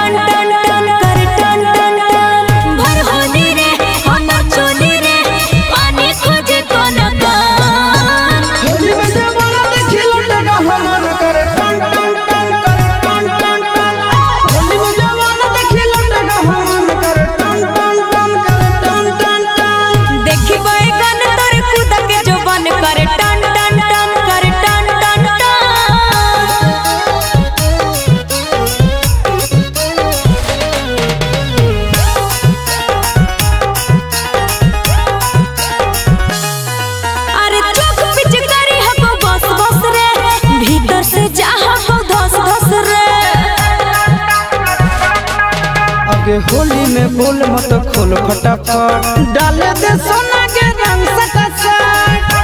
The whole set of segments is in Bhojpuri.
टन टन टन करे टन टन टन भर होली रे हमर चोली रे पानी खोजे कोन कान होली में जवाना देखी लटका हमर करे टन टन टन करे टन टन टन होली में जवाना देखी लटका हमर करे टन टन टन करे टन टन टन देखी बैगन तोर कूद के जोबन करे टन टन टन करे टन टन टन अरे चुप पिच करी हको बस बस रे भीतर से जा हको धस धस रे आगे होली में बोल मत खोल फटाफट डाले दे सोना के रंग सटसट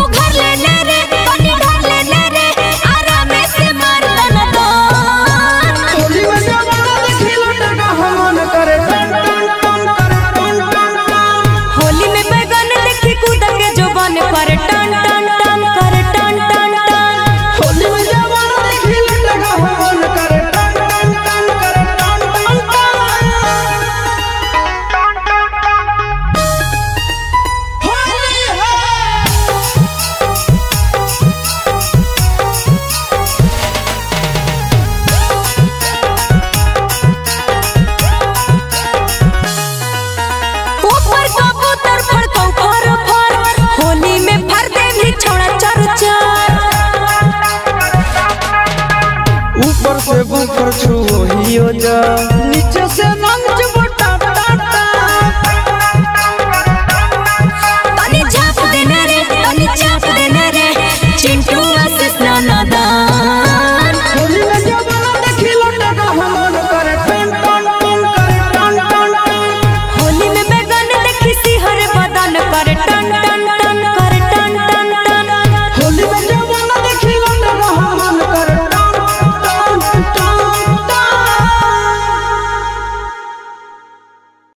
उघर ले रे पानी ढाल ले रे आराम से मार दन दन होली में जवाना देखी लटका हमर करे टन टन टन करे टन टन टन होली में बैगन देखी कूद के जोबन करे टन टन टन करे टन टन टन होली में जवाना देखी लटका हमर करे टन टन टन करे टन टन टन होली है ऊपर कबूतर फड़कौ फर फर होली में फर दे भी छोड़ा चर चर ऊपर से ऊपर छुओ हियो जा नीचे से